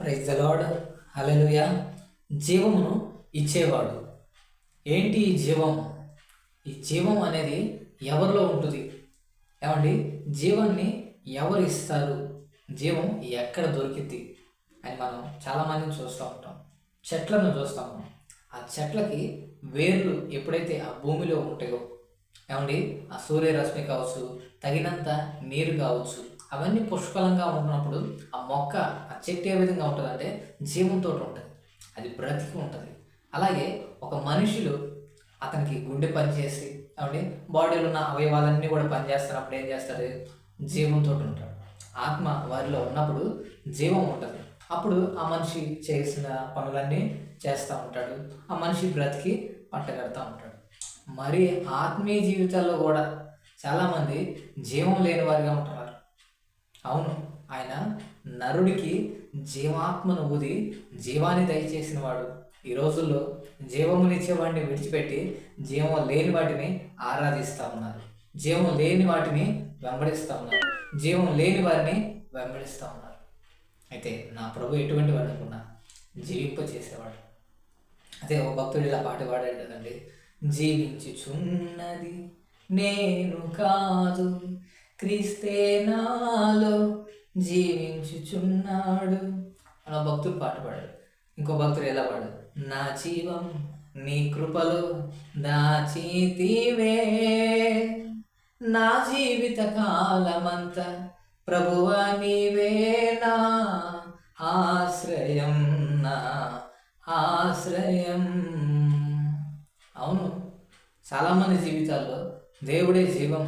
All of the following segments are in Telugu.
Praise the lord. హల్లెలూయా. జీవమును ఇచ్చేవాడు. ఏంటి ఈ జీవం? ఈ జీవం అనేది ఎవరిలో ఉంటుంది? ఏమండి, జీవాన్ని ఎవరు ఇస్తారు? జీవం ఎక్కడ దొరికింది అని మనం చాలామందిని చూస్తూ ఉంటాం. చెట్లను చూస్తాము. ఆ చెట్లకి వేర్లు ఎప్పుడైతే ఆ భూమిలో ఉంటాయో, ఏమండి, ఆ సూర్యరశ్మి కావచ్చు, తగినంత నీరు కావచ్చు, అవన్నీ పుష్కలంగా ఉన్నప్పుడు ఆ మొక్క, ఆ చెట్టు ఏ విధంగా ఉంటుందంటే జీవంతో ఉంటుంది, అది బ్రతికి ఉంటుంది. అలాగే ఒక మనిషిలో అతనికి గుండె పనిచేసి, ఏమండి, బాడీలో ఉన్న అవయవాలన్నీ కూడా పనిచేస్తున్నప్పుడు ఏం చేస్తాడు? జీవంతో ఉంటాడు. ఆత్మ వారిలో ఉన్నప్పుడు జీవం ఉంటుంది. అప్పుడు ఆ మనిషి చేసిన పనులన్నీ చేస్తూ ఉంటాడు. ఆ మనిషి బ్రతికి పంట కడతా ఉంటాడు. మరి ఆత్మీయ జీవితాల్లో కూడా చాలామంది జీవం లేని వారిగా ఉంటున్నారు. అవును, ఆయన నరుడికి జీవాత్మను ఊది జీవాన్ని దయచేసిన వాడు. ఈ రోజుల్లో జీవమునిచ్చే వాడిని విడిచిపెట్టి జీవం లేని వాటిని ఆరాధిస్తూ ఉన్నారు. జీవం లేని వాటిని వెంబడిస్తూ ఉన్నారు. జీవం లేని వారిని వెంబడిస్తూ ఉన్నారు. అయితే నా ప్రభు ఎటువంటి వాడు అనుకున్నా? జీవింప చేసేవాడు. అదే ఒక భక్తుడు ఇలా పాట పాడాడు కదండి, జీవించుచున్నది నేను కాదు, క్రీస్తే నాలో జీవించుచున్నాడు అలా భక్తుడు పాట పాడాడు. ఇంకో భక్తుడు ఎలా పాడాడు? నా జీవం నీ కృపలో దాచితివే, నా జీవిత కాలమంతా ప్రభువా నీవే నా ఆశ్రయం, నా ఆశ్రయం. అవును, చాలామంది జీవితాల్లో దేవుడే జీవం.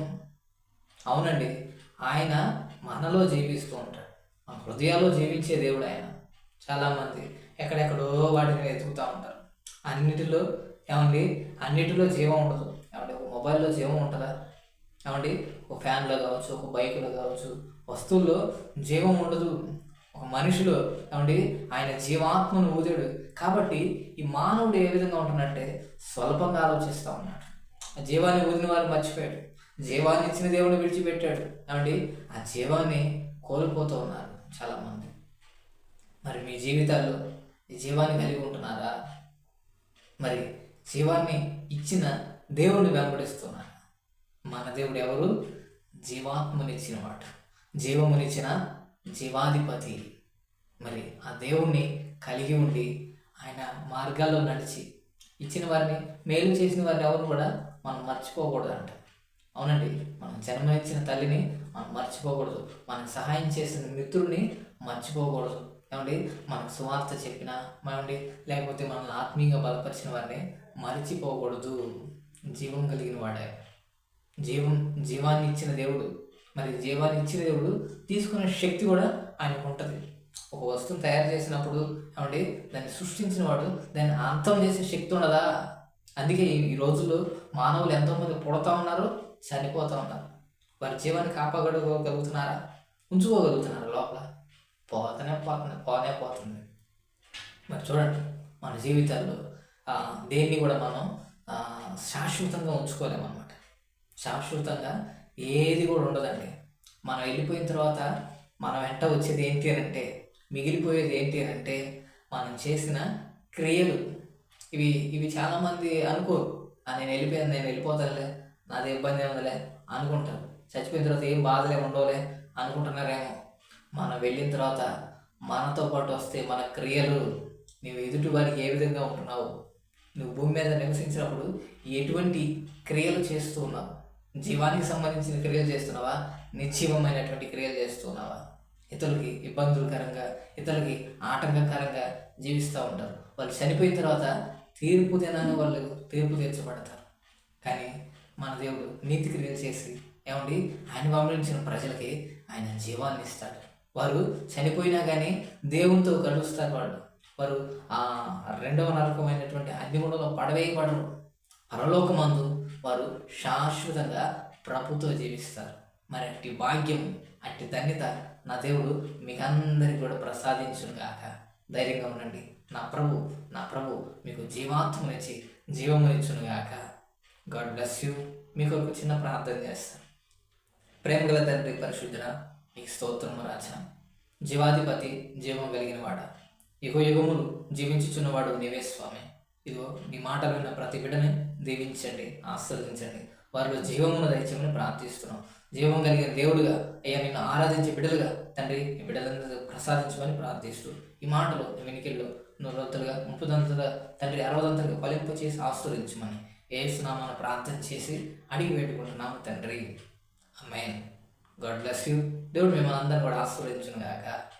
అవునండి, ఆయన మనలో జీవిస్తూ ఉంటాడు. మన హృదయాల్లో జీవించే దేవుడు ఆయన. చాలామంది ఎక్కడెక్కడో వాటిని వెతుకుతూ ఉంటారు. అన్నిటిలో, ఏమండి, అన్నిటిలో జీవం ఉండదు. ఏమండి, ఒక మొబైల్లో జీవం ఉంటుందా? ఏమండి, ఒక ఫ్యాన్లో కావచ్చు, ఒక బైక్లో కావచ్చు, వస్తువుల్లో జీవం ఉండదు. ఒక మనిషిలో, ఏమండి, ఆయన జీవాత్మను ఊదాడు. కాబట్టి ఈ మానవుడు ఏ విధంగా ఉంటున్నట్టే స్వల్పంగా ఆలోచిస్తూ ఉన్నాడు. ఆ జీవాన్ని ఊదిన వారు మర్చిపోయాడు. జీవాన్ని ఇచ్చిన దేవుని విడిచిపెట్టాడు. ఏమండి, ఆ జీవాన్ని కోల్పోతూ ఉన్నారు చాలామంది. మరి మీ జీవితాల్లో ఈ జీవాన్ని కలిగి ఉంటున్నారా? మరి జీవాన్ని ఇచ్చిన దేవుడిని వెంబడిస్తున్నారా? మన దేవుడు ఎవరు? జీవాత్మనిచ్చిన వాడు, జీవమునిచ్చిన జీవాధిపతి. మరి ఆ దేవుణ్ణి కలిగి ఉండి ఆయన మార్గాల్లో నడిచి ఇచ్చిన వారిని, మేలు చేసిన వారిని ఎవరు కూడా మనం మర్చిపోకూడదంట. అవునండి, మనం జన్మనిచ్చిన తల్లిని మనం మర్చిపోకూడదు. మనకు సహాయం చేసిన మిత్రుడిని మర్చిపోకూడదు. ఏమండి, మనకు సువార్త చెప్పిన, ఏమండి, లేకపోతే మనల్ని ఆత్మీయంగా బలపరిచిన వారిని మర్చిపోకూడదు. జీవం కలిగిన వాడే, జీవాన్ని ఇచ్చిన దేవుడు. మరి జీవాన్ని ఇచ్చిన దేవుడు తీసుకునే శక్తి కూడా ఆయనకు ఉంటుంది. ఒక వస్తువును తయారు చేసినప్పుడు, ఏమండి, దాన్ని సృష్టించిన వాడు దాన్ని అంతం చేసే శక్తి ఉండదా? అందుకే ఈ రోజుల్లో మానవులు ఎంతోమంది పుడతా ఉన్నారు, చనిపోతూ ఉన్నారు. వారి జీవాన్ని కాపాడుకోగలుగుతున్నారా? ఉంచుకోగలుగుతున్నారా? లోపల పోనే పోతుంది. మరి చూడండి, మన జీవితాల్లో దేన్ని కూడా మనం శాశ్వతంగా ఉంచుకోలేమన్నమాట. శాశ్వతంగా ఏది కూడా ఉండదండి. మనం వెళ్ళిపోయిన తర్వాత మనం వెంట వచ్చేది ఏంటి అని అంటే, మిగిలిపోయేది ఏంటి అని అంటే, మనం చేసిన క్రియలు. ఇవి చాలామంది అనుకోరు. నేను వెళ్ళిపోతానులే, నాది ఇబ్బంది ఏముందిలే అనుకుంటారు. చచ్చిపోయిన తర్వాత ఏం బాధలే ఉండవులే అనుకుంటున్నారేమో. మనం వెళ్ళిన తర్వాత మనతో పాటు వస్తే మన క్రియలు. నువ్వు ఎదుటి వారికి ఏ విధంగా ఉంటున్నావు? నువ్వు భూమి మీద నివసించినప్పుడు ఎటువంటి క్రియలు చేస్తూ ఉన్నావు? జీవానికి సంబంధించిన క్రియలు చేస్తున్నావా? నిశ్చీవమైనటువంటి క్రియలు చేస్తున్నావా? ఇతరులకి ఇబ్బందులకరంగా, ఇతరులకి ఆటంకకరంగా జీవిస్తూ ఉంటారు. వాళ్ళు చనిపోయిన తర్వాత తీర్పు దినాన్ని వాళ్ళు తీర్పు తీర్చబడతారు. కానీ మన దేవుడు నీతి క్రియలు చేసి, ఏమండి, ఆయన పంపించిన ప్రజలకి ఆయన జీవాన్ని ఇస్తాడు. వారు చనిపోయినా కానీ దేవునితో కలుస్తారు. వారు ఆ రెండవ నరకమైనటువంటి అగ్నిగుండంలో పడవేయబడరు. పరలోకమందు వారు శాశ్వతంగా ప్రభుతో జీవిస్తారు. మరి అట్టి భాగ్యం, అట్టి ధన్యత నా దేవుడు మీకు అందరికీ కూడా ప్రసాదించును గాక. ధైర్యంగా ఉండండి. నా ప్రభు మీకు జీవాత్మనిచ్చి జీవమునిచ్చును గాక. God bless you. మీకు ఒక చిన్న ప్రార్థన చేస్తాను. ప్రేమగల తండ్రి, పరిశుద్ధుడా, నీకు స్తోత్రము రాజా. జీవాధిపతి, జీవం కలిగిన వాడ, యుగ యుగములు జీవించుచున్నవాడు నీవే స్వామి. ఇదిగో నీ మాటలు విన్న ప్రతి బిడ్డని దీవించండి, ఆశీర్వదించండి. వారిలో జీవమును దయచేయమని ప్రార్థిస్తున్నాం. జీవం కలిగిన దేవుడుగా అయ్యా నిన్ను ఆరాధించే బిడ్డలుగా తండ్రి ఈ బిడ్డలందరూ ప్రసాదించమని ప్రార్థిస్తూ ఈ మాటలు వెనికిల్లో నూరొత్తులుగా 30 తండ్రి 60 ఫలింప చేసి ఆశీర్వదించమని యేసునామమున ప్రార్థన చేసి అడిగి పెట్టుకుంటున్నాము తండ్రి. ఆమేన్. God bless you. దేవుడు మిమ్మల్ని అందరినీ కూడా ఆశీర్వదించును గాక.